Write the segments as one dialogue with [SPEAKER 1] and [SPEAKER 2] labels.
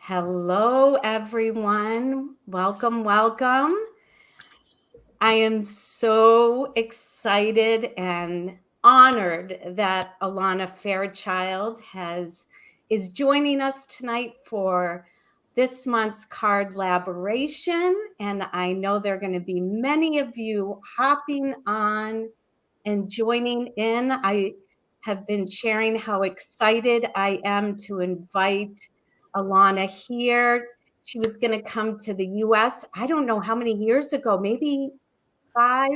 [SPEAKER 1] Hello, everyone. Welcome, welcome. I am so excited and honored that Alana Fairchild is joining us tonight for this month's Card-Laboration. And I know there are going to be many of you hopping on and joining in. I have been sharing how excited I am to invite Alana here. She was going to come to the US, I don't know how many years ago, maybe 5,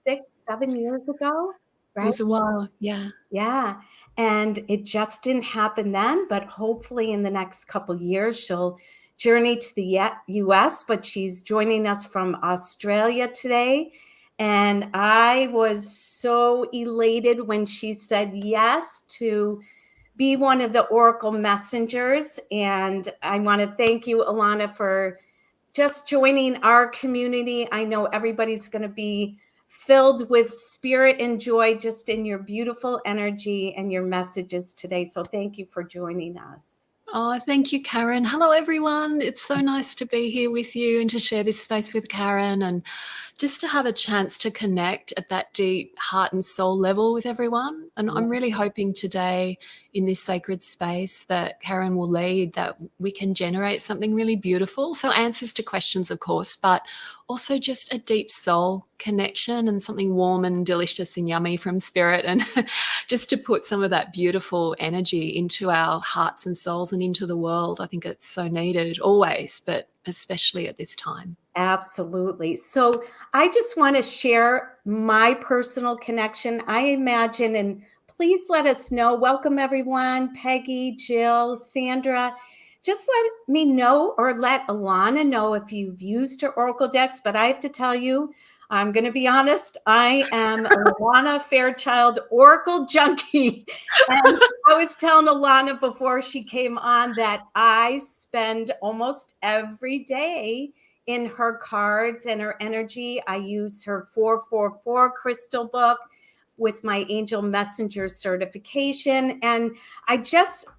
[SPEAKER 1] 6, 7 years ago,
[SPEAKER 2] It
[SPEAKER 1] right?
[SPEAKER 2] was a while, yeah.
[SPEAKER 1] Yeah. And it just didn't happen then, but hopefully in the next couple of years, she'll journey to the US, but she's joining us from Australia today. And I was so elated when she said yes to be one of the Oracle messengers. And I want to thank you, Alana, for just joining our community. I know everybody's going to be filled with spirit and joy just in your beautiful energy and your messages today. So thank you for joining us.
[SPEAKER 2] Oh, thank you, Karen. Hello, everyone. It's so nice to be here with you and to share this space with Karen and just to have a chance to connect at that deep heart and soul level with everyone. And I'm really hoping today in this sacred space that Karen will lead, that we can generate something really beautiful. So answers to questions, of course, but also just a deep soul connection and something warm and delicious and yummy from spirit, and just to put some of that beautiful energy into our hearts and souls and into the world. I think it's so needed always, but especially at this time.
[SPEAKER 1] Absolutely. So I just want to share my personal connection. I imagine, and please let us know. Welcome, everyone. Peggy, Jill, Sandra. Just let me know, or let Alana know if you've used her Oracle decks. But I have to tell you, I'm going to be honest, I am a Alana Fairchild Oracle junkie. And I was telling Alana before she came on that I spend almost every day in her cards and her energy. I use her 444 crystal book with my Angel Messenger certification. And I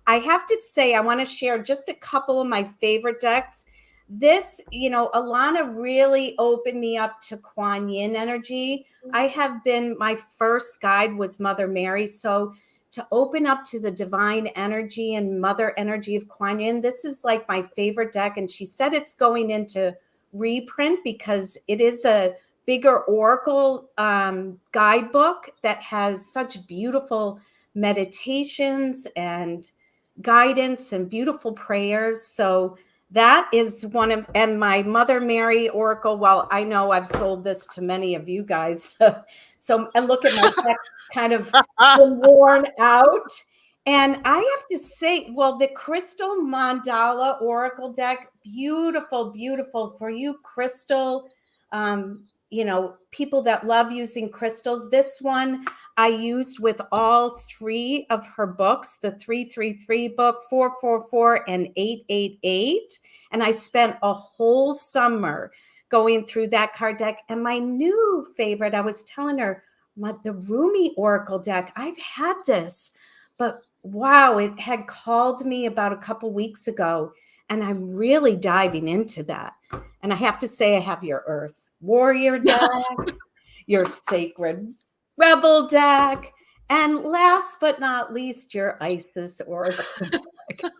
[SPEAKER 1] have to say, I want to share just a couple of my favorite decks. This, Alana really opened me up to Kuan Yin energy. My first guide was Mother Mary. So to open up to the divine energy and mother energy of Kuan Yin, this is like my favorite deck. And she said it's going into reprint because it is a bigger Oracle guidebook that has such beautiful meditations and guidance and beautiful prayers. So that is and my Mother Mary Oracle, well, I know I've sold this to many of you guys. And look at my text kind of been worn out. And I have to say, well, the Crystal Mandala Oracle deck, beautiful, beautiful for you, crystal, people that love using crystals. This one I used with all 3 of her books, the 333 book, 444, and 888. And I spent a whole summer going through that card deck. And my new favorite, I was telling her, the Rumi Oracle deck, I've had this, but wow, it had called me about a couple weeks ago, and I'm really diving into that. And I have to say, I have your Earth Warrior deck, your Sacred Rebel deck, and last but not least, your Isis Oracle deck.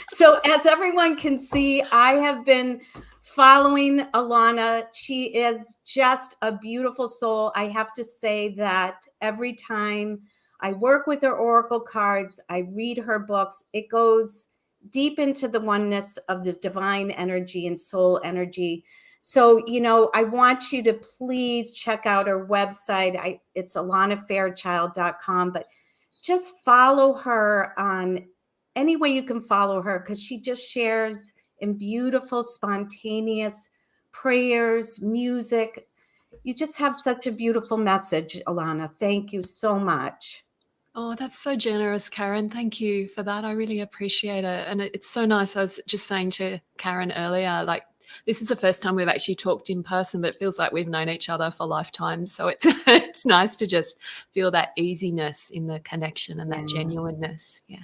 [SPEAKER 1] So as everyone can see, I have been following Alana. She is just a beautiful soul. I have to say that every time I work with her Oracle cards, I read her books, it goes deep into the oneness of the divine energy and soul energy. So, I want you to please check out her website. It's alanafairchild.com, but just follow her on any way you can follow her, because she just shares in beautiful, spontaneous prayers, music. You just have such a beautiful message, Alana. Thank you so much.
[SPEAKER 2] Oh, that's so generous, Karen. Thank you for that. I really appreciate it. And it's so nice. I was just saying to Karen earlier, like, this is the first time we've actually talked in person, but it feels like we've known each other for lifetimes. So it's nice to just feel that easiness in the connection and that genuineness. Yeah.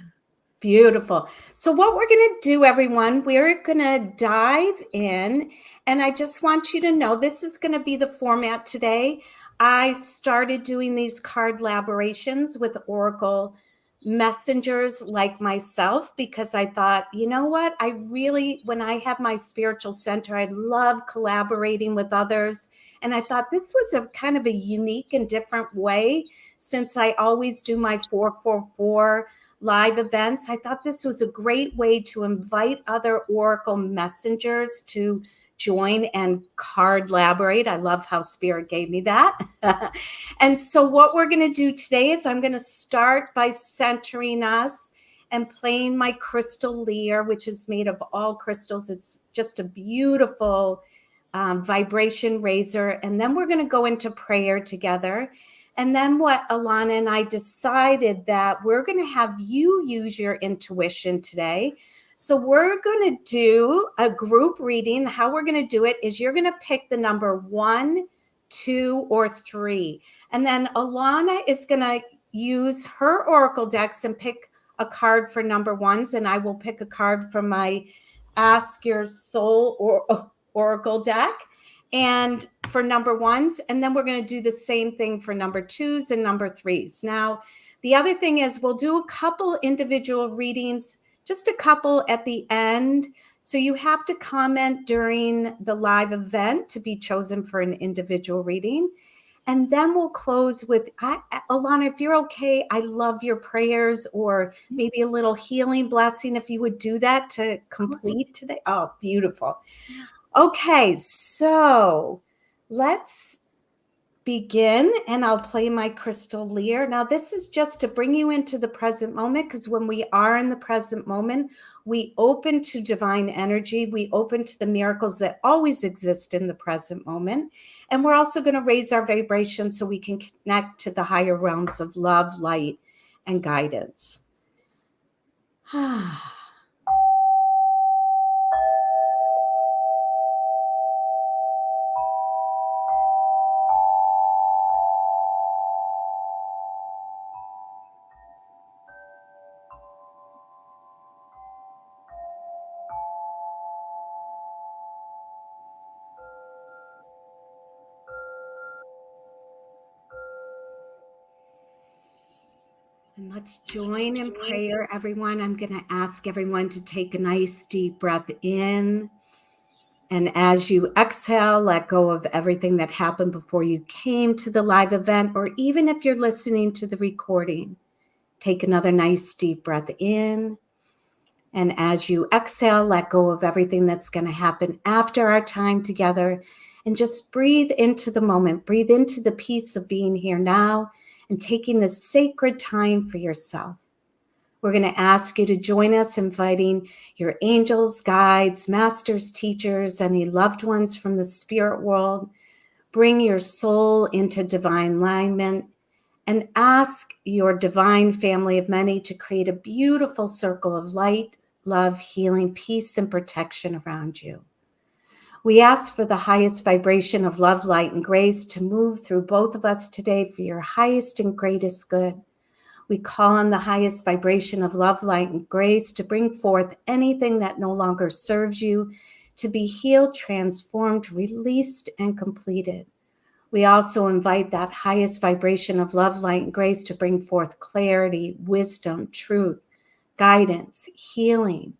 [SPEAKER 1] Beautiful. So what we're going to do, everyone, we're going to dive in. And I just want you to know this is going to be the format today. I started doing these card elaborations with Oracle messengers like myself because I thought, you know what? I really, when I have my spiritual center, I love collaborating with others. And I thought this was a kind of a unique and different way since I always do my 444 live events. I thought this was a great way to invite other Oracle messengers to join and Card-Laborate. I love how Spirit gave me that. And so what we're going to do today is I'm going to start by centering us and playing my crystal lyre, which is made of all crystals. It's just a beautiful vibration raiser. And then we're going to go into prayer together. And then what Alana and I decided that we're going to have you use your intuition today. So we're going to do a group reading. How we're going to do it is you're going to pick the number 1, 2, or 3. And then Alana is going to use her Oracle decks and pick a card for number 1s. And I will pick a card from my Ask Your Soul or Oracle deck and for number 1s, and then we're going to do the same thing for number 2s and number 3s. Now, the other thing is we'll do a couple individual readings, just a couple at the end. So you have to comment during the live event to be chosen for an individual reading. And then we'll close with, Alana, if you're okay, I love your prayers or maybe a little healing blessing if you would do that to complete today. Oh, beautiful. Okay, so let's begin, and I'll play my crystal lyre. Now, this is just to bring you into the present moment, because when we are in the present moment, we open to divine energy. We open to the miracles that always exist in the present moment. And we're also going to raise our vibration so we can connect to the higher realms of love, light, and guidance. And let's join in prayer, everyone. I'm going to ask everyone to take a nice deep breath in. And as you exhale, let go of everything that happened before you came to the live event, or even if you're listening to the recording, take another nice deep breath in. And as you exhale, let go of everything that's going to happen after our time together. And just breathe into the moment. Breathe into the peace of being here now and taking this sacred time for yourself. We're going to ask you to join us, inviting your angels, guides, masters, teachers, any loved ones from the spirit world. Bring your soul into divine alignment and ask your divine family of many to create a beautiful circle of light, love, healing, peace, and protection around you. We ask for the highest vibration of love, light, and grace to move through both of us today for your highest and greatest good. We call on the highest vibration of love, light, and grace to bring forth anything that no longer serves you, to be healed, transformed, released, and completed. We also invite that highest vibration of love, light, and grace to bring forth clarity, wisdom, truth, guidance, healing,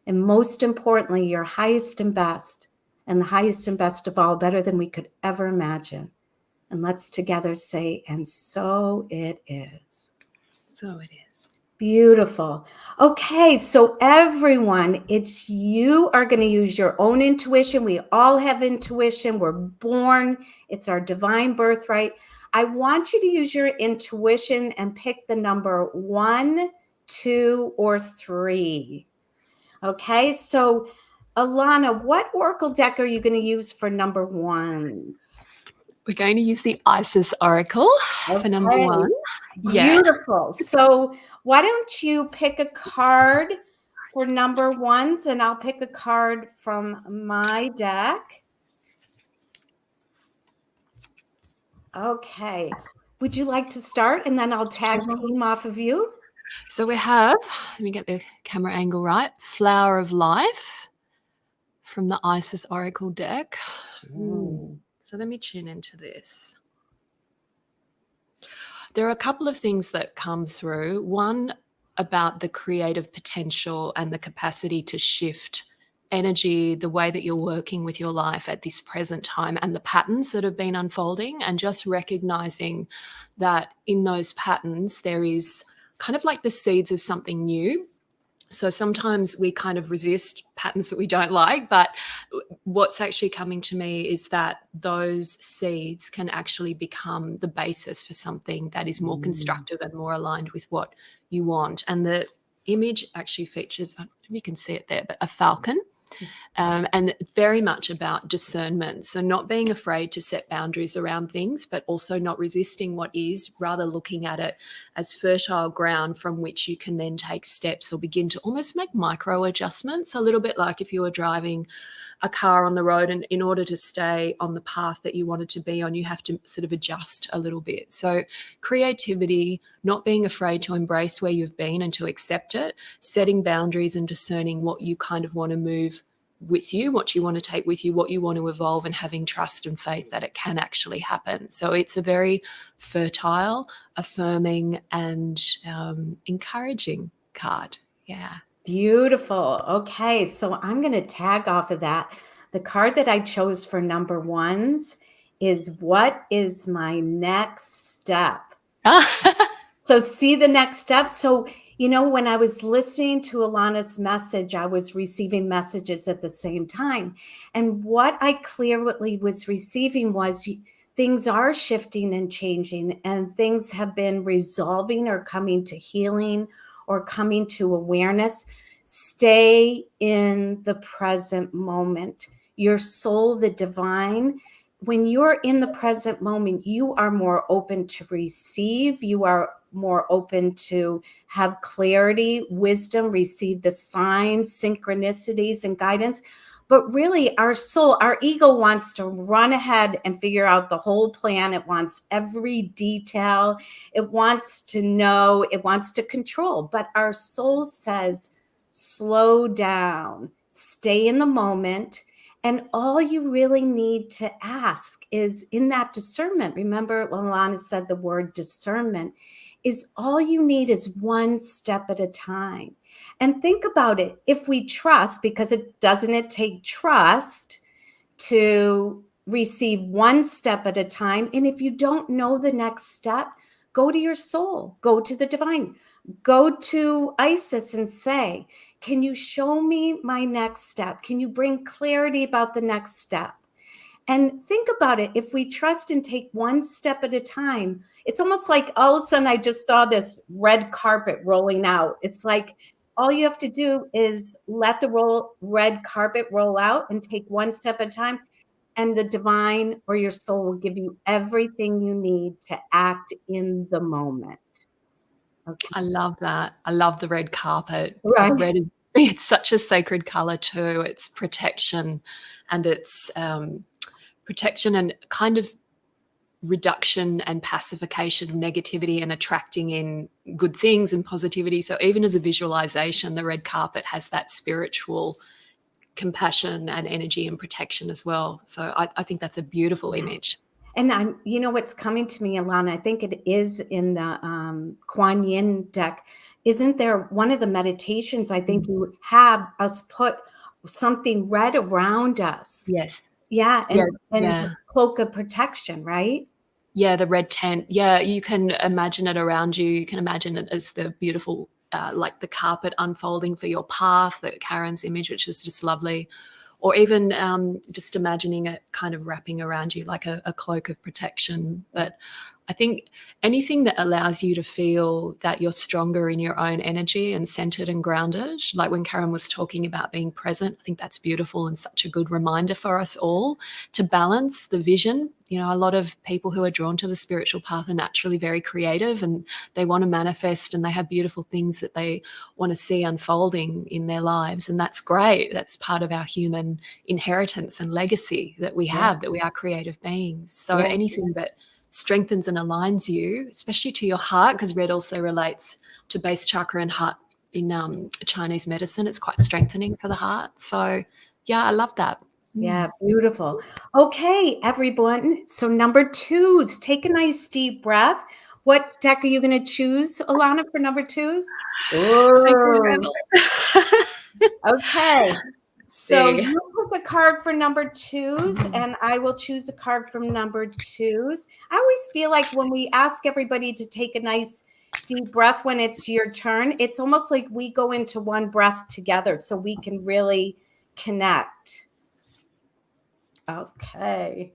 [SPEAKER 1] and most importantly, your highest and best, and the highest and best of all, better than we could ever imagine. And let's together say, and so it is.
[SPEAKER 2] So it is.
[SPEAKER 1] Beautiful. Okay, so everyone, it's you are going to use your own intuition. We all have intuition. We're born. It's our divine birthright. I want you to use your intuition and pick the number 1, 2, or 3. Okay, so Alana, what Oracle deck are you going to use for number 1s?
[SPEAKER 2] We're going to use the Isis Oracle for number 1.
[SPEAKER 1] Beautiful. Yeah. So why don't you pick a card for number 1s, and I'll pick a card from my deck. Okay. Would you like to start, and then I'll tag team off of you?
[SPEAKER 2] So we have, let me get the camera angle right, Flower of Life from the Isis Oracle deck. So let me tune into this. There are a couple of things that come through. One, about the creative potential and the capacity to shift energy, the way that you're working with your life at this present time, and the patterns that have been unfolding, and just recognizing that in those patterns there is kind of like the seeds of something new. So sometimes we kind of resist patterns that we don't like, but what's actually coming to me is that those seeds can actually become the basis for something that is more constructive and more aligned with what you want. And the image actually features, I don't know if you can see it there, but a falcon. And very much about discernment. So not being afraid to set boundaries around things, but also not resisting what is, rather looking at it as fertile ground from which you can then take steps or begin to almost make micro adjustments, a little bit like if you were driving a car on the road, and in order to stay on the path that you wanted to be on, you have to sort of adjust a little bit. So creativity, not being afraid to embrace where you've been and to accept it, setting boundaries and discerning what you kind of want to move with you, what you want to take with you, what you want to evolve, and having trust and faith that it can actually happen. So it's a very fertile, affirming, and encouraging card. Yeah.
[SPEAKER 1] Beautiful. Okay, so I'm going to tag off of that. The card that I chose for number ones is what is my next step? So see the next step. So, when I was listening to Alana's message, I was receiving messages at the same time. And what I clearly was receiving was things are shifting and changing, and things have been resolving or coming to healing or coming to awareness. Stay in the present moment. Your soul, the divine, when you're in the present moment, you are more open to receive. You are more open to have clarity, wisdom, receive the signs, synchronicities, and guidance. But really, our soul, our ego wants to run ahead and figure out the whole plan. It wants every detail. It wants to know. It wants to control. But our soul says, slow down, stay in the moment. And all you really need to ask is in that discernment. Remember, Alana said the word discernment. Is all you need is one step at a time. And think about it. If we trust, because it take trust to receive one step at a time. And if you don't know the next step, go to your soul, go to the divine, go to Isis and say, can you show me my next step? Can you bring clarity about the next step? And think about it. If we trust and take one step at a time, it's almost like all of a sudden I just saw this red carpet rolling out. It's like all you have to do is let the red carpet roll out and take one step at a time. And the divine or your soul will give you everything you need to act in the moment. Okay.
[SPEAKER 2] I love that. I love the red carpet.
[SPEAKER 1] Right.
[SPEAKER 2] Because red it's such a sacred color too. It's protection, and it's protection and kind of reduction and pacification of negativity and attracting in good things and positivity. So even as a visualization, the red carpet has that spiritual compassion and energy and protection as well. So I think that's a beautiful image.
[SPEAKER 1] And what's coming to me, Alana, I think it is in the Kuan Yin deck. Isn't there one of the meditations? I think you have us put something red around us.
[SPEAKER 2] Yes.
[SPEAKER 1] Yeah. And cloak of protection, right?
[SPEAKER 2] Yeah, the red tent. Yeah, you can imagine it around you. You can imagine it as the beautiful, like the carpet unfolding for your path, that Karen's image, which is just lovely. Or even just imagining it kind of wrapping around you like a cloak of protection. But I think anything that allows you to feel that you're stronger in your own energy and centered and grounded, like when Karen was talking about being present, I think that's beautiful and such a good reminder for us all to balance the vision. A lot of people who are drawn to the spiritual path are naturally very creative, and they want to manifest, and they have beautiful things that they want to see unfolding in their lives. And that's great. That's part of our human inheritance and legacy that we have, that we are creative beings. So anything that strengthens and aligns you, especially to your heart, because red also relates to base chakra and heart in Chinese medicine. It's quite strengthening for the heart. So, yeah, I love that.
[SPEAKER 1] Yeah, beautiful. Okay, everyone. So number 2s, take a nice deep breath. What deck are you going to choose, Alana, for number 2s?
[SPEAKER 2] Sacred Rebel.
[SPEAKER 1] Okay. So
[SPEAKER 2] Big.
[SPEAKER 1] you pick a card for number 2s, and I will choose a card from number 2s. I always feel like when we ask everybody to take a nice deep breath when it's your turn, it's almost like we go into one breath together so we can really connect. Okay.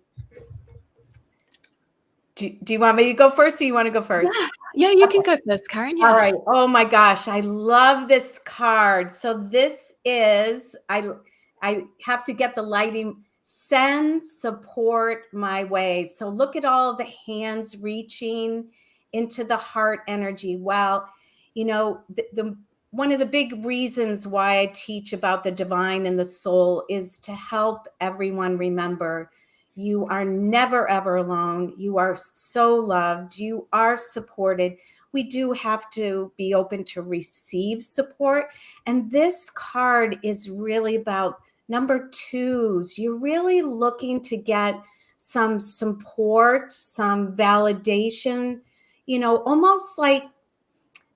[SPEAKER 1] Do you want me to go first, or you want to go first?
[SPEAKER 2] Yeah, you can go first, Karen. Yeah.
[SPEAKER 1] All right. Oh my gosh, I love this card. So this is, I have to get the lighting. Send support my way. So look at all the hands reaching into the heart energy. Well, you know, the one of the big reasons why I teach about the divine and the soul is to help everyone remember you are never, ever alone. You are so loved. You are supported. We do have to be open to receive support. And this card is really about number 2s. You're really looking to get some support, some validation, you know, almost like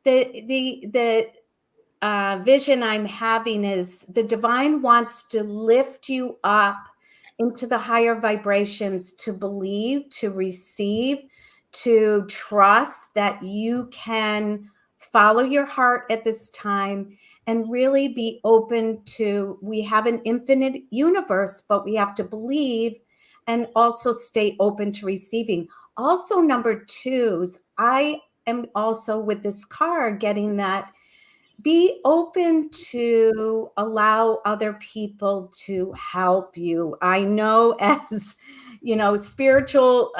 [SPEAKER 1] the vision I'm having is the divine wants to lift you up into the higher vibrations, to believe, to receive, to trust that you can follow your heart at this time and really be open to, we have an infinite universe, but we have to believe and also stay open to receiving. Also, number 2s, I am also with this card getting that be open to allow other people to help you. I know as, you know, spiritual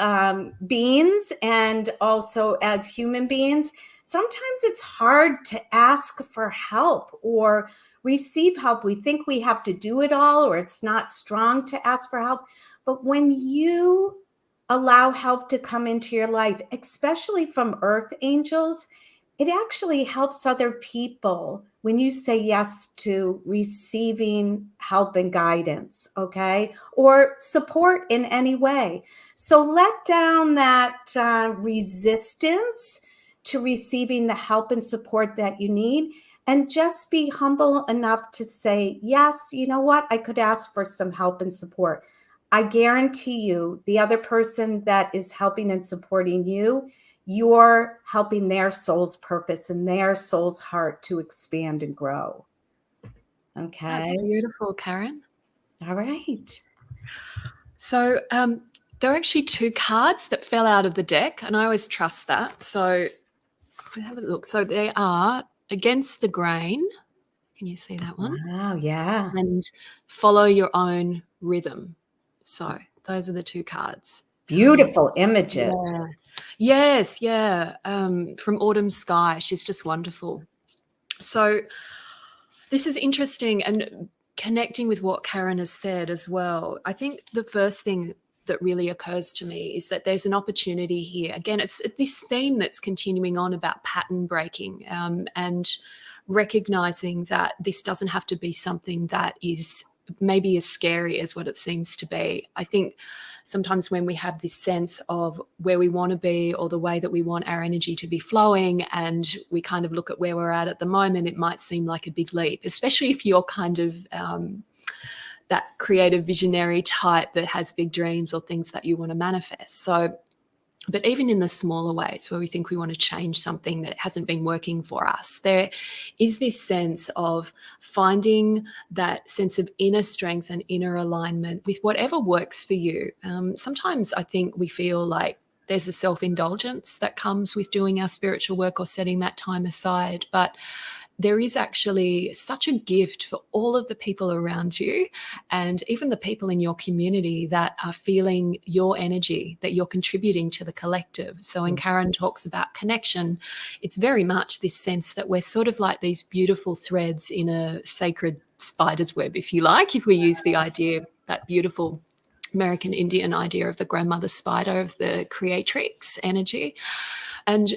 [SPEAKER 1] beings and also as human beings, sometimes it's hard to ask for help or receive help. We think we have to do it all, or it's not strong to ask for help. But when you allow help to come into your life, especially from earth angels, it actually helps other people when you say yes to receiving help and guidance, okay? Or support in any way. So let down that resistance to receiving the help and support that you need, and just be humble enough to say, yes, you know what? I could ask for some help and support. I guarantee you, the other person that is helping and supporting you, you're helping their soul's purpose and their soul's heart to expand and grow. Okay.
[SPEAKER 2] That's beautiful, Karen.
[SPEAKER 1] All right.
[SPEAKER 2] So there are actually 2 cards that fell out of the deck, and I always trust that. So have a look. So they are Against the Grain. Can you see that one?
[SPEAKER 1] Wow, yeah.
[SPEAKER 2] And Follow Your Own Rhythm. So those are the 2 cards.
[SPEAKER 1] Beautiful images.
[SPEAKER 2] Yeah. Yes, yeah. From Autumn Sky. She's just wonderful. So this is interesting, and connecting with what Karen has said as well. I think the first thing that really occurs to me is that there's an opportunity here. Again, it's this theme that's continuing on about pattern breaking, and recognizing that this doesn't have to be something that is maybe as scary as what it seems to be. I think sometimes when we have this sense of where we want to be or the way that we want our energy to be flowing, and we kind of look at where we're at the moment, it might seem like a big leap, especially if you're kind of that creative visionary type that has big dreams or things that you want to manifest. So, but even in the smaller ways where we think we want to change something that hasn't been working for us, there is this sense of finding that sense of inner strength and inner alignment with whatever works for you. Sometimes I think we feel like there's a self-indulgence that comes with doing our spiritual work or setting that time aside, but there is actually such a gift for all of the people around you, and even the people in your community that are feeling your energy, that you're contributing to the collective. So when Karen talks about connection, it's very much this sense that we're sort of like these beautiful threads in a sacred spider's web, if you like, if we use the idea of that beautiful American Indian idea of the grandmother spider, of the creatrix energy. And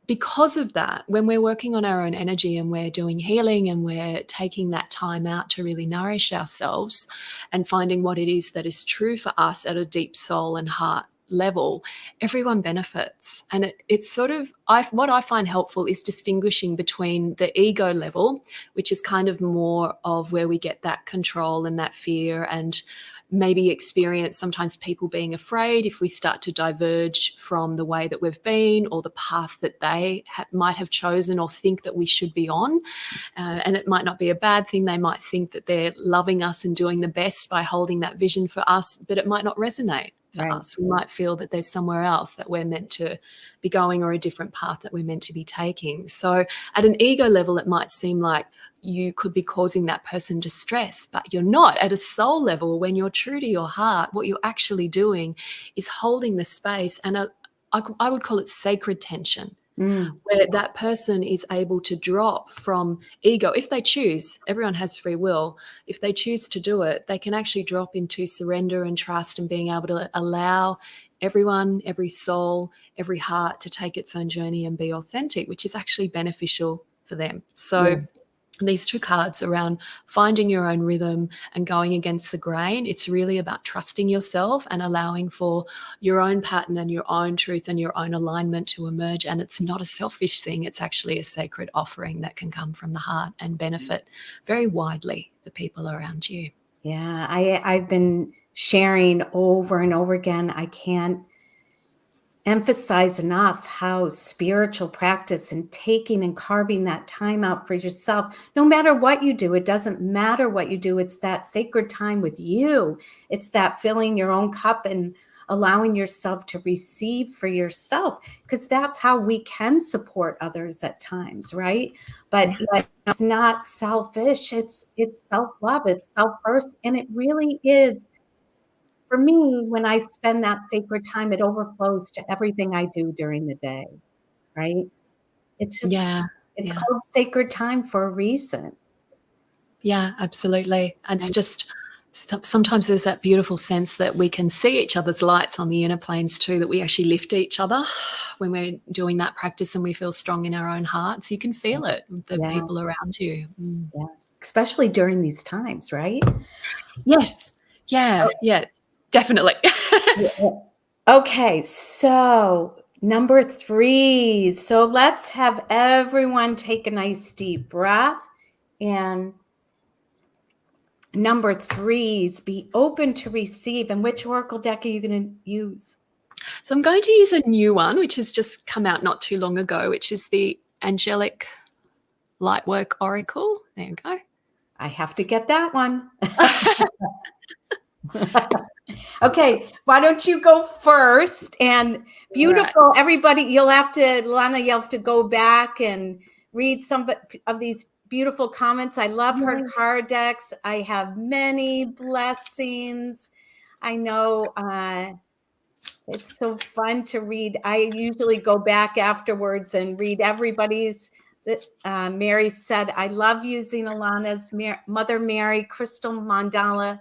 [SPEAKER 2] because of that, when we're working on our own energy and we're doing healing and we're taking that time out to really nourish ourselves and finding what it is that is true for us at a deep soul and heart level, everyone benefits. And it's sort of, what I find helpful is distinguishing between the ego level, which is kind of more of where we get that control and that fear, and maybe experience sometimes people being afraid if we start to diverge from the way that we've been or the path that they might have chosen or think that we should be on. And it might not be a bad thing. They might think that they're loving us and doing the best by holding that vision for us, but it might not resonate for us. We might feel that there's somewhere else that we're meant to be going, or a different path that we're meant to be taking. So at an ego level, it might seem like you could be causing that person distress, but you're not. At a soul level, when you're true to your heart, what you're actually doing is holding the space, and I would call it sacred tension, where that person is able to drop from ego. If they choose, everyone has free will. If they choose to do it, they can actually drop into surrender and trust and being able to allow everyone, every soul, every heart to take its own journey and be authentic, which is actually beneficial for them. So these two cards around finding your own rhythm and going against the grain, it's really about trusting yourself and allowing for your own pattern and your own truth and your own alignment to emerge. And it's not a selfish thing. It's actually a sacred offering that can come from the heart and benefit very widely the people around you.
[SPEAKER 1] Yeah, I've been sharing over and over again. I can't emphasize enough how spiritual practice and taking and carving that time out for yourself, no matter what you do, it doesn't matter what you do. It's that sacred time with you. It's that filling your own cup and allowing yourself to receive for yourself, because that's how we can support others at times, right? But it's not selfish. It's self-love. It's self-first. And it really is. For me, when I spend that sacred time, it overflows to everything I do during the day, right? It's just, it's called sacred time for a reason.
[SPEAKER 2] Yeah, absolutely. And it's just, sometimes there's that beautiful sense that we can see each other's lights on the inner planes too, that we actually lift each other when we're doing that practice and we feel strong in our own hearts. You can feel it with the people around you.
[SPEAKER 1] Yeah. Especially during these times, right?
[SPEAKER 2] Yes. Yeah. Yeah. Definitely.
[SPEAKER 1] Okay, so number 3. So let's have everyone take a nice deep breath. And number 3 is be open to receive. And which oracle deck are you going to use?
[SPEAKER 2] So I'm going to use a new one, which has just come out not too long ago, which is the Angelic Lightwork Oracle. There you go.
[SPEAKER 1] I have to get that one. Okay, why don't you go first? And beautiful, everybody, Alana, you'll have to go back and read some of these beautiful comments. I love her card decks. I have many blessings. I know it's so fun to read. I usually go back afterwards and read everybody's. Mary said, I love using Alana's Mother Mary, Crystal Mandala,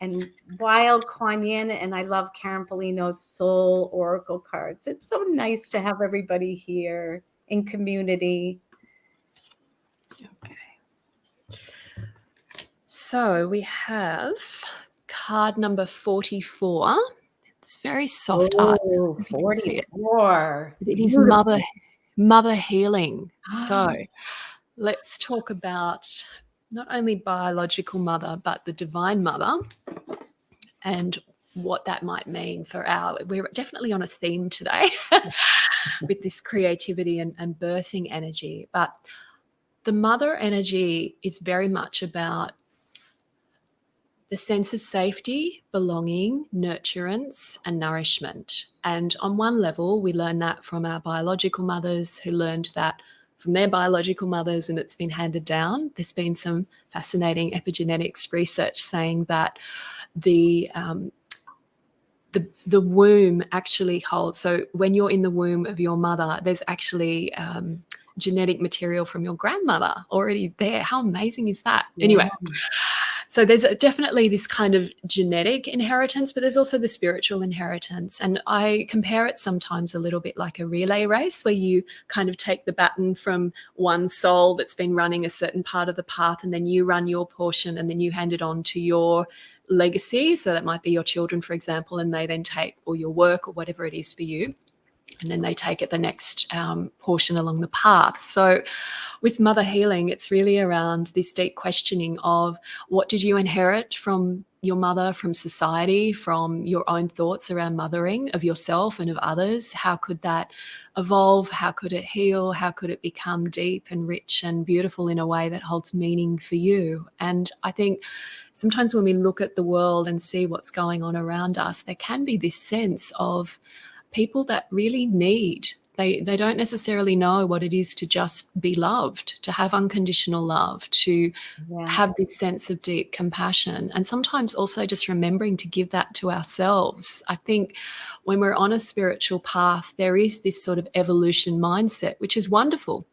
[SPEAKER 1] and Wild Kuan Yin, and I love Karen Polino's Soul Oracle cards. It's so nice to have everybody here in community.
[SPEAKER 2] Okay. So we have card number 44. It's very soft art.
[SPEAKER 1] Oh, 44.
[SPEAKER 2] It is mother healing. So let's talk about not only biological mother, but the divine mother and what that might mean for we're definitely on a theme today with this creativity and birthing energy. But the mother energy is very much about the sense of safety, belonging, nurturance, and nourishment. And on one level, we learn that from our biological mothers, who learned that from their biological mothers, and it's been handed down. There's been some fascinating epigenetics research saying that the womb actually holds. So when you're in the womb of your mother, there's actually genetic material from your grandmother already there. How amazing is that? Anyway, So there's definitely this kind of genetic inheritance, but there's also the spiritual inheritance. And I compare it sometimes a little bit like a relay race, where you kind of take the baton from one soul that's been running a certain part of the path, and then you run your portion, and then you hand it on to your legacy. So that might be your children, for example, and they then take, or your work, or whatever it is for you, and then they take it the next portion along the path. So with mother healing, it's really around this deep questioning of, what did you inherit from your mother, from society, from your own thoughts around mothering of yourself and of others? How could that evolve? How could it heal? How could it become deep and rich and beautiful in a way that holds meaning for you? And I think sometimes when we look at the world and see what's going on around us, there can be this sense of people that really need, they don't necessarily know what it is to just be loved, to have unconditional love, to have this sense of deep compassion, and sometimes also just remembering to give that to ourselves. I think when we're on a spiritual path, there is this sort of evolution mindset, which is wonderful.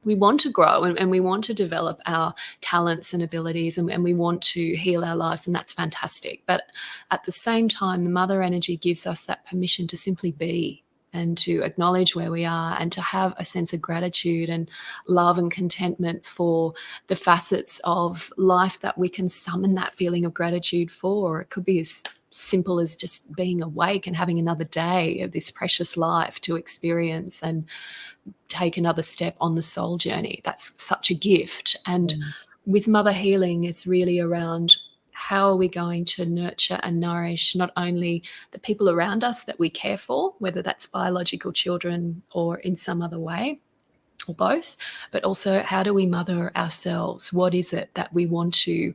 [SPEAKER 2] We want to grow, and we want to develop our talents and abilities, and we want to heal our lives, and that's fantastic. But at the same time, the mother energy gives us that permission to simply be, and to acknowledge where we are, and to have a sense of gratitude and love and contentment for the facets of life that we can summon that feeling of gratitude for. It could be as simple as just being awake and having another day of this precious life to experience and take another step on the soul journey. That's such a gift. And with mother healing, it's really around, how are we going to nurture and nourish not only the people around us that we care for, whether that's biological children or in some other way, or both, but also how do we mother ourselves? What is it that we want to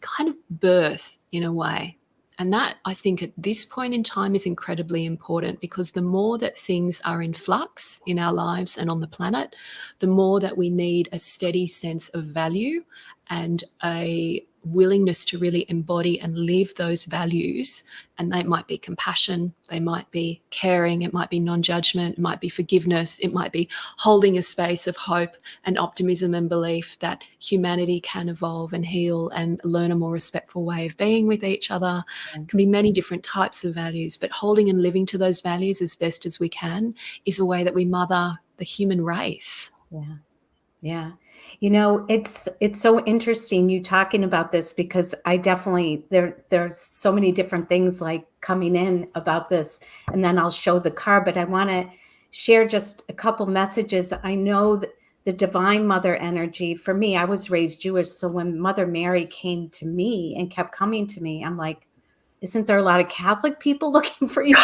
[SPEAKER 2] kind of birth in a way? And that, I think, at this point in time is incredibly important, because the more that things are in flux in our lives and on the planet, the more that we need a steady sense of value and a willingness to really embody and live those values. And they might be compassion, they might be caring, it might be non-judgment, it might be forgiveness, it might be holding a space of hope and optimism and belief that humanity can evolve and heal and learn a more respectful way of being with each other. It can be many different types of values, but holding and living to those values as best as we can is a way that we mother the human race.
[SPEAKER 1] Yeah. You know, it's so interesting you talking about this, because I definitely, there's so many different things like coming in about this, and then I'll show the card, but I want to share just a couple messages. I know that the divine mother energy, for me, I was raised Jewish. So when Mother Mary came to me and kept coming to me, I'm like, isn't there a lot of Catholic people looking for you?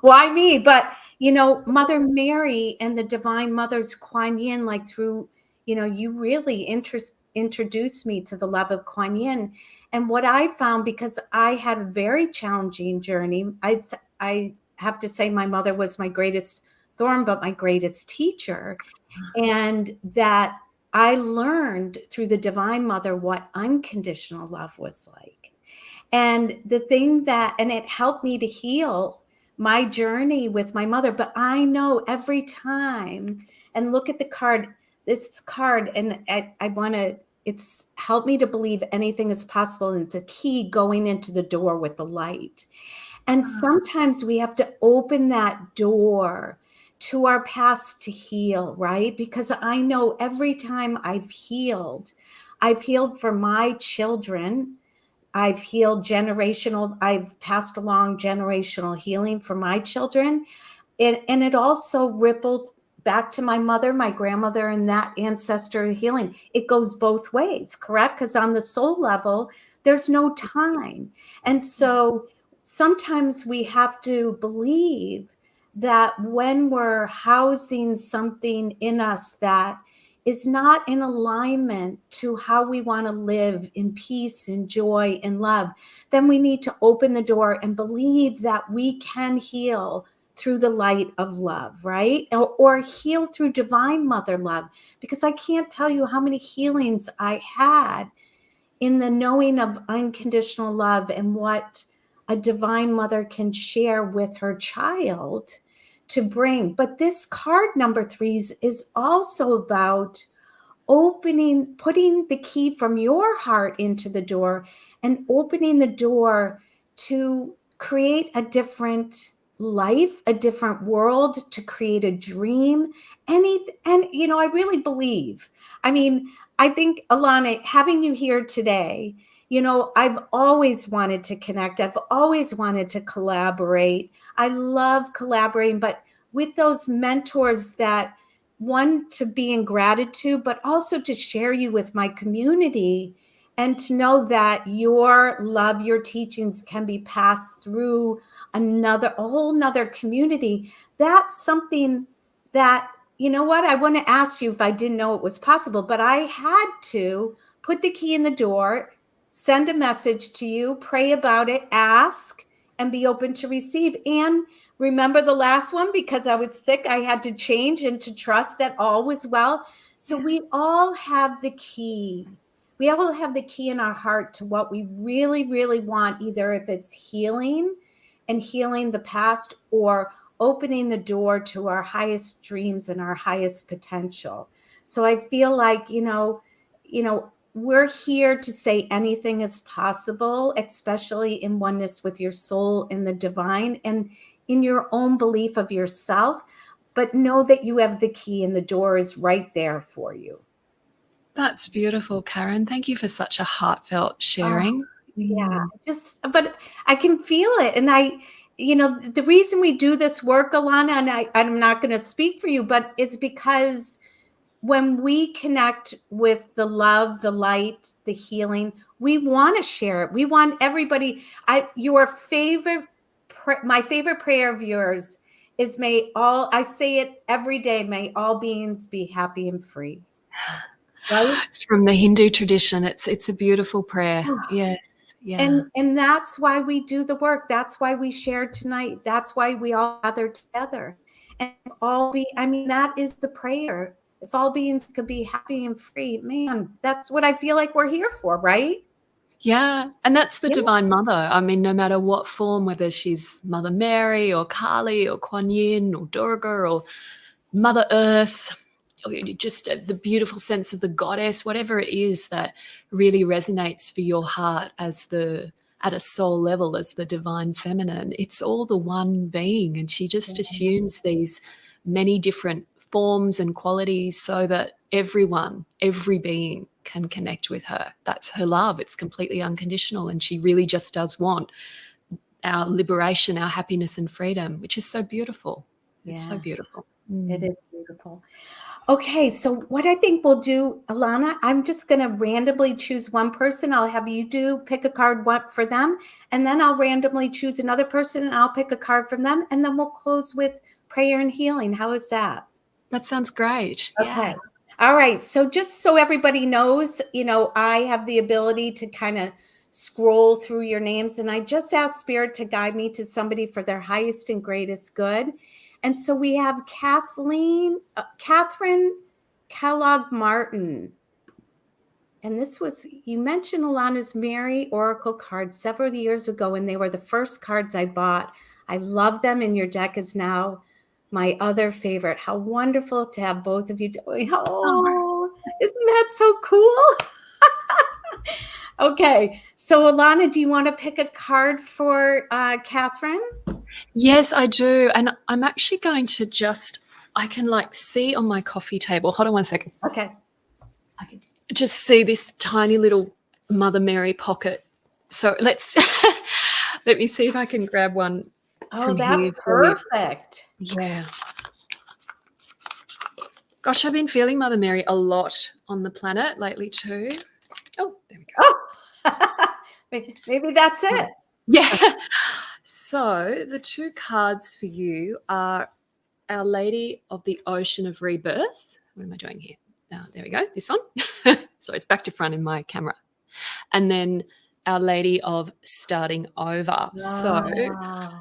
[SPEAKER 1] Why me? But you know, Mother Mary and the Divine Mother's Kuan Yin, like through, you know, you really introduced me to the love of Kuan Yin. And what I found, because I had a very challenging journey, I have to say my mother was my greatest thorn, but my greatest teacher. And that I learned through the Divine Mother what unconditional love was like. And the thing that, and it helped me to heal my journey with my mother. But I know every time, and look at the card, this card, and I want to, it's helped me to believe anything is possible. And it's a key going into the door with the light. And sometimes we have to open that door to our past to heal, right? Because I know every time I've healed for my children. I've healed I've passed along generational healing for my children. And it also rippled back to my mother, my grandmother, and that ancestor healing. It goes both ways, correct? Because on the soul level, there's no time. And so sometimes we have to believe that when we're housing something in us that is not in alignment to how we want to live in peace and joy and love, then we need to open the door and believe that we can heal through the light of love, right? Or heal through divine mother love. Because I can't tell you how many healings I had in the knowing of unconditional love and what a divine mother can share with her child to bring. But this card number 3 is also about putting the key from your heart into the door and opening the door to create a different life, a different world, to create a dream. And I really believe, I mean, I think, Alana, having you here today, I've always wanted to connect. I've always wanted to collaborate. I love collaborating, but with those mentors that, one, to be in gratitude, but also to share you with my community, and to know that your love, your teachings can be passed through a whole nother community. That's something that, I want to ask you if I didn't know it was possible, but I had to put the key in the door, send a message to you, pray about it, ask, and be open to receive. And remember the last one, because I was sick, I had to change and to trust that all was well. So we all have the key. We all have the key in our heart to what we really, really want, either if it's healing and healing the past, or opening the door to our highest dreams and our highest potential. So I feel like, we're here to say anything is possible, especially in oneness with your soul and the divine, and in your own belief of yourself. But know that you have the key and the door is right there for you.
[SPEAKER 2] That's beautiful, Karen. Thank you for such a heartfelt sharing.
[SPEAKER 1] Yeah, but I can feel it. And the reason we do this work, Alana, and I'm not going to speak for you, but it's because when we connect with the love, the light, the healing, we want to share it. We want everybody. My favorite prayer of yours is, I say it every day, may all beings be happy and free. Right?
[SPEAKER 2] It's from the Hindu tradition. It's a beautiful prayer. Yes. Yeah.
[SPEAKER 1] And that's why we do the work. That's why we share tonight. That's why we all gather together. And that is the prayer. If all beings could be happy and free, man, that's what I feel like we're here for, right?
[SPEAKER 2] Yeah. And that's the Divine Mother. I mean, no matter what form, whether she's Mother Mary or Kali or Kuan Yin or Durga or Mother Earth, or just the beautiful sense of the goddess, whatever it is that really resonates for your heart at a soul level as the divine feminine, it's all the one being. And she just assumes these many different forms and qualities so that every being can connect with her. That's her love. It's completely unconditional. And she really just does want our liberation, our happiness and freedom, which is so beautiful. It's so beautiful.
[SPEAKER 1] It is beautiful. Okay, so what I think we'll do, Alana, I'm just going to randomly choose one person. I'll have you pick a card for them, and then I'll randomly choose another person and I'll pick a card from them, and then we'll close with prayer and healing. How is that?
[SPEAKER 2] That sounds great.
[SPEAKER 1] Okay.
[SPEAKER 2] Yeah.
[SPEAKER 1] All right. So just so everybody knows, I have the ability to kind of scroll through your names, and I just ask Spirit to guide me to somebody for their highest and greatest good. And so we have Catherine Kellogg Martin. And you mentioned Alana's Mary Oracle cards several years ago, and they were the first cards I bought. I love them, and your deck is now my other favorite. How wonderful to have both of you doing. Oh, isn't that so cool? Okay. So Alana, do you want to pick a card for Catherine?
[SPEAKER 2] Yes, I do. And I'm actually going to I can see on my coffee table. Hold on one second.
[SPEAKER 1] Okay.
[SPEAKER 2] I can just see this tiny little Mother Mary pocket. So let me see if I can grab one.
[SPEAKER 1] Oh, that's perfect.
[SPEAKER 2] Yeah. Gosh, I've been feeling Mother Mary a lot on the planet lately too. Oh, there we go.
[SPEAKER 1] Oh, maybe that's it.
[SPEAKER 2] Yeah. So the two cards for you are Our Lady of the Ocean of Rebirth. What am I doing here? There we go. This one. So it's back to front in my camera. And then Our Lady of Starting Over. Wow. So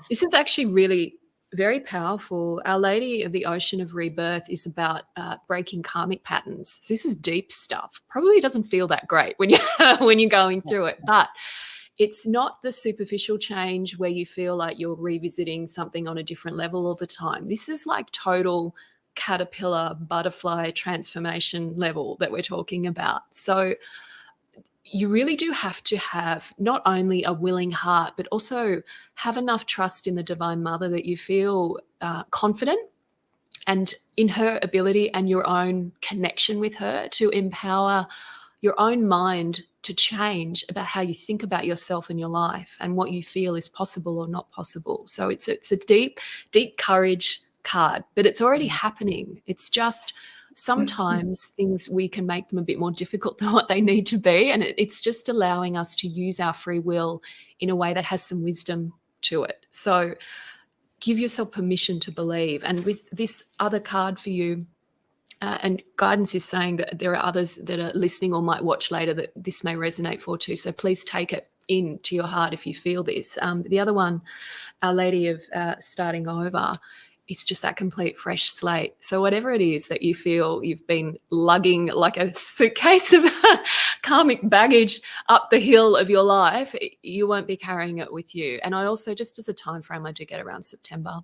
[SPEAKER 2] this is actually really very powerful. Our Lady of the Ocean of Rebirth is about breaking karmic patterns. So this is deep stuff. Probably doesn't feel that great when you're going through it, but it's not the superficial change where you feel like you're revisiting something on a different level all the time. This is like total caterpillar butterfly transformation level that we're talking about. So you really do have to have not only a willing heart, but also have enough trust in the Divine Mother that you feel confident and in her ability and your own connection with her to empower your own mind to change about how you think about yourself and your life and what you feel is possible or not possible. So it's a deep, deep courage card, but it's already happening. It's just sometimes things, we can make them a bit more difficult than what they need to be. And it's just allowing us to use our free will in a way that has some wisdom to it. So give yourself permission to believe. And with this other card for you, and guidance is saying that there are others that are listening or might watch later that this may resonate for too. So please take it into your heart if you feel this. The other one, Our Lady of Starting Over, it's just that complete fresh slate. So whatever it is that you feel you've been lugging like a suitcase of karmic baggage up the hill of your life, you won't be carrying it with you. And I also, just as a time frame, I do get around September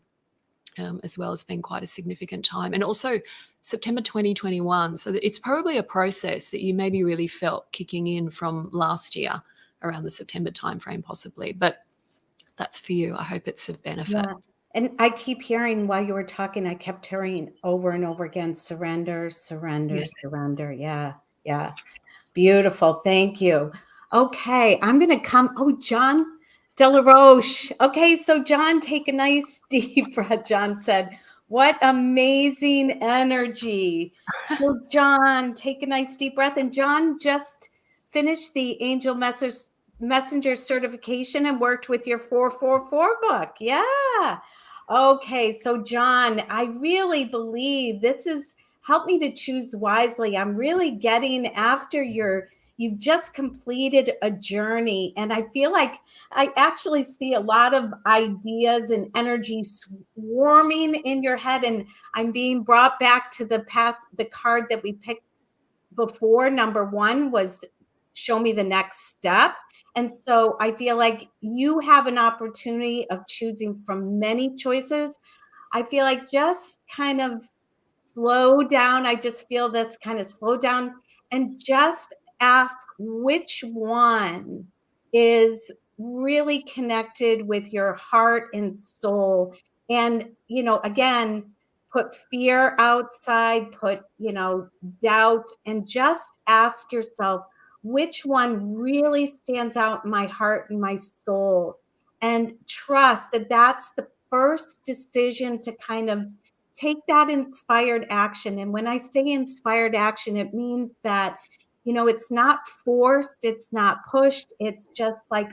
[SPEAKER 2] as well as being quite a significant time. And also September 2021. So it's probably a process that you maybe really felt kicking in from last year around the September timeframe possibly. But that's for you. I hope it's of benefit.
[SPEAKER 1] Yeah. And I keep hearing, while you were talking, I kept hearing over and over again, surrender, surrender, surrender. Yeah. Yeah. Beautiful. Thank you. Okay. I'm going to come. Oh, John Delaroche. Okay. So John, take a nice deep breath. John said, what amazing energy. So John, take a nice deep breath. And John just finished the Angel Messenger certification and worked with your 444 book. Yeah. Okay. So John, I really believe this is help me to choose wisely. I'm really getting after you've just completed a journey. And I feel like I actually see a lot of ideas and energy swarming in your head. And I'm being brought back to the past. The card that we picked before, number 1, was show me the next step. And so I feel like you have an opportunity of choosing from many choices. I feel like just kind of slow down. I just feel this kind of slow down and just ask which one is really connected with your heart and soul. And, again, put fear outside, put, doubt, and just ask yourself which one really stands out in my heart and my soul. And trust that that's the first decision to kind of take that inspired action. And when I say inspired action, it means that, it's not forced, it's not pushed. It's just like,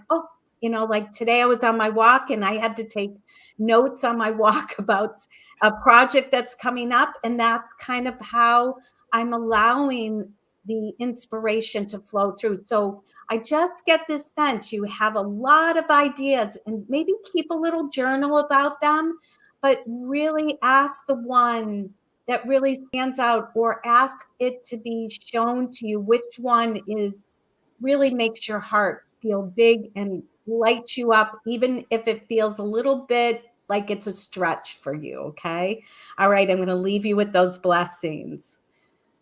[SPEAKER 1] like today I was on my walk and I had to take notes on my walk about a project that's coming up. And that's kind of how I'm allowing the inspiration to flow through. So I just get this sense you have a lot of ideas, and maybe keep a little journal about them, but really ask the one that really stands out, or ask it to be shown to you which one is really makes your heart feel big and light you up, even if it feels a little bit like it's a stretch for you. Okay. All right. I'm going to leave you with those blessings.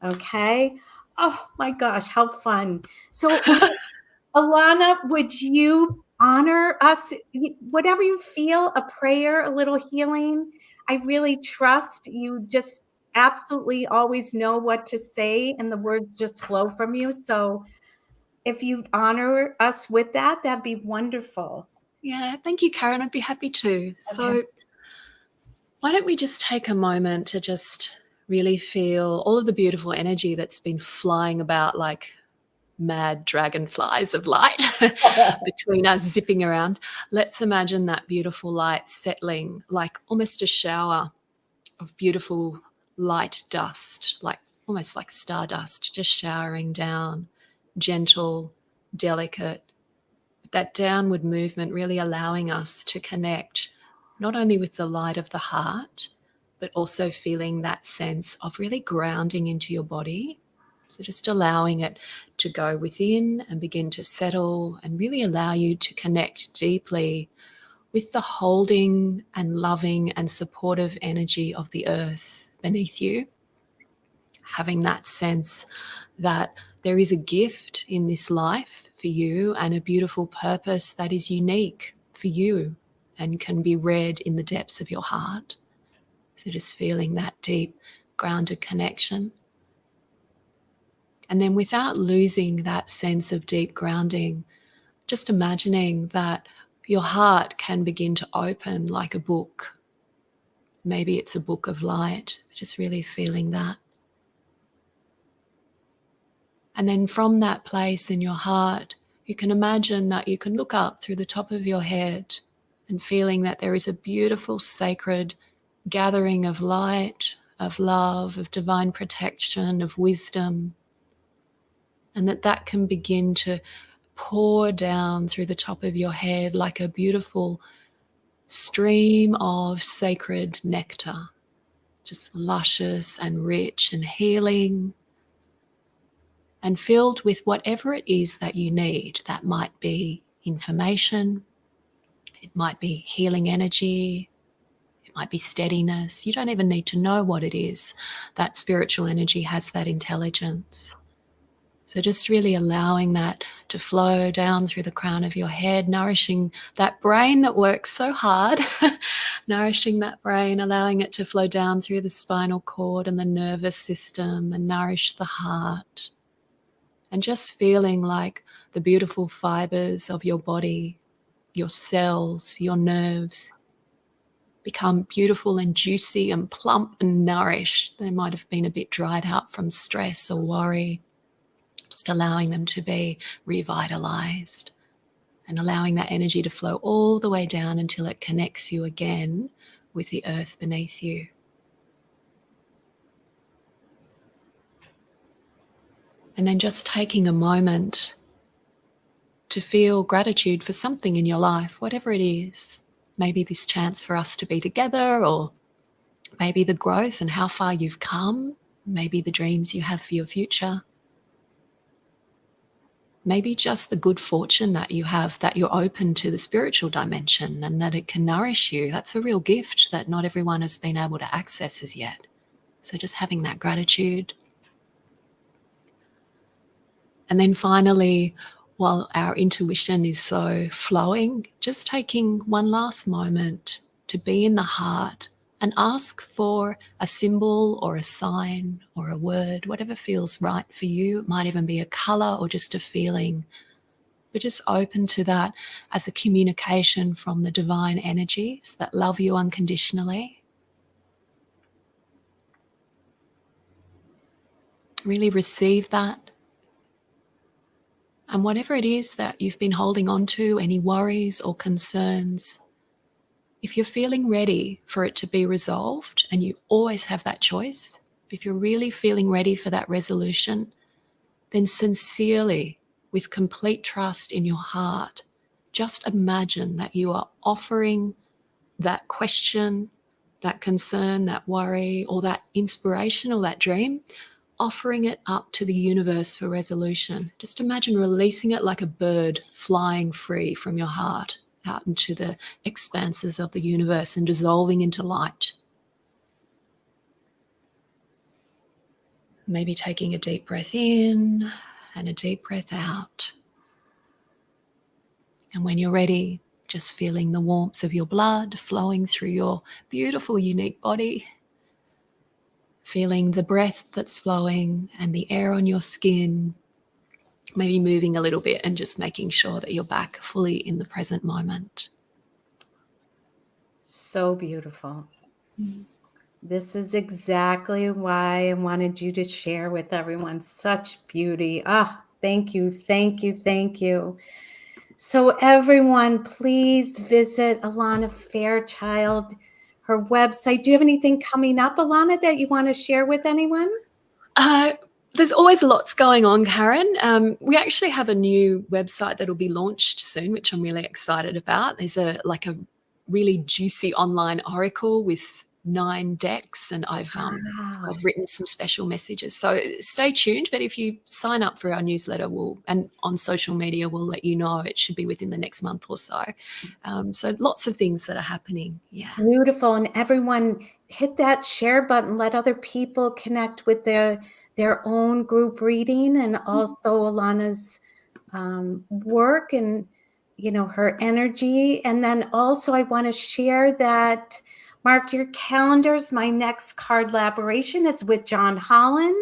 [SPEAKER 1] Okay. Oh my gosh, how fun. So Alana, would you honor us? Whatever you feel, a prayer, a little healing. I really trust you just absolutely always know what to say and the words just flow from you. So if you honor us with that, that'd be wonderful.
[SPEAKER 2] Yeah, thank you, Karen. I'd be happy to.
[SPEAKER 1] Okay.
[SPEAKER 2] So why don't we just take a moment to just really feel all of the beautiful energy that's been flying about like mad dragonflies of light between us, zipping around. Let's imagine that beautiful light settling like almost a shower of beautiful light dust, like almost like stardust, just showering down, gentle, delicate. That downward movement really allowing us to connect not only with the light of the heart, but also feeling that sense of really grounding into your body. So just allowing it to go within and begin to settle and really allow you to connect deeply with the holding and loving and supportive energy of the earth beneath you, having that sense that there is a gift in this life for you and a beautiful purpose that is unique for you and can be read in the depths of your heart. So just feeling that deep, grounded connection. And then without losing that sense of deep grounding, just imagining that your heart can begin to open like a book. Maybe it's a book of light, just really feeling that. And then from that place in your heart, you can imagine that you can look up through the top of your head and feeling that there is a beautiful, sacred gathering of light, of love, of divine protection, of wisdom, and that can begin to pour down through the top of your head like a beautiful stream of sacred nectar, just luscious and rich and healing, and filled with whatever it is that you need. That might be information, it might be healing energy, it might be steadiness. You don't even need to know what it is. That spiritual energy has that intelligence. So just really allowing that to flow down through the crown of your head, nourishing that brain that works so hard, nourishing that brain, allowing it to flow down through the spinal cord and the nervous system and nourish the heart. And just feeling like the beautiful fibers of your body, your cells, your nerves become beautiful and juicy and plump and nourished. They might have been a bit dried out from stress or worry. Just allowing them to be revitalized and allowing that energy to flow all the way down until it connects you again with the earth beneath you. And then just taking a moment to feel gratitude for something in your life, whatever it is. Maybe this chance for us to be together, or maybe the growth and how far you've come, maybe the dreams you have for your future. Maybe just the good fortune that you have, that you're open to the spiritual dimension and that it can nourish you. That's a real gift that not everyone has been able to access as yet. So just having that gratitude. And then finally, while our intuition is so flowing, just taking one last moment to be in the heart and ask for a symbol or a sign or a word, whatever feels right for you. It might even be a color or just a feeling, but just open to that as a communication from the divine energies that love you unconditionally. Really receive that. And whatever it is that you've been holding on to, any worries or concerns, if you're feeling ready for it to be resolved, and you always have that choice, if you're really feeling ready for that resolution, then sincerely, with complete trust in your heart, just imagine that you are offering that question, that concern, that worry, or that inspiration or that dream, offering it up to the universe for resolution. Just imagine releasing it like a bird flying free from your heart out into the expanses of the universe and dissolving into light. Maybe taking a deep breath in and a deep breath out. And when you're ready, just feeling the warmth of your blood flowing through your beautiful, unique body. Feeling the breath that's flowing and the air on your skin, maybe moving a little bit and just making sure that you're back fully in the present moment.
[SPEAKER 1] So beautiful. This is exactly why I wanted you to share with everyone. Such beauty. Thank you, thank you, thank you. So everyone, please visit Alana Fairchild, her website. Do you have anything coming up, Alana, that you want to share with anyone?
[SPEAKER 2] There's always lots going on, Karen. We actually have a new website that will be launched soon, which I'm really excited about. There's a really juicy online oracle with 9 decks, and
[SPEAKER 1] Wow.
[SPEAKER 2] I've written some special messages. So stay tuned. But if you sign up for our newsletter, and on social media, we'll let you know. It should be within the next month or so. So lots of things that are happening. Yeah.
[SPEAKER 1] Beautiful. And everyone hit that share button. Let other people connect with their own group reading, and also Alana's work and, her energy. And then also I want to share that, mark your calendars. My next card collaboration is with John Holland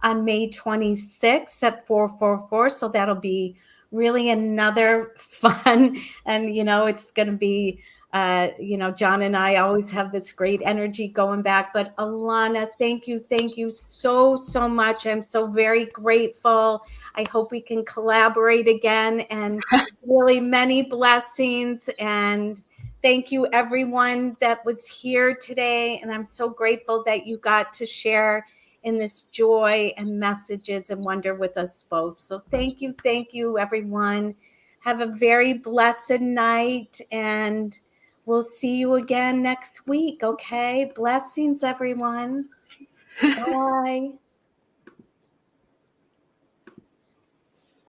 [SPEAKER 1] on May 26th at 444. So that'll be really another fun, and, it's going to be, John and I always have this great energy going back. But Alana, thank you so, so much. I'm so very grateful. I hope we can collaborate again, and really many blessings. And thank you everyone that was here today. And I'm so grateful that you got to share in this joy and messages and wonder with us both. So thank you everyone. Have a very blessed night, and we'll see you again next week. Okay. Blessings, everyone. Bye.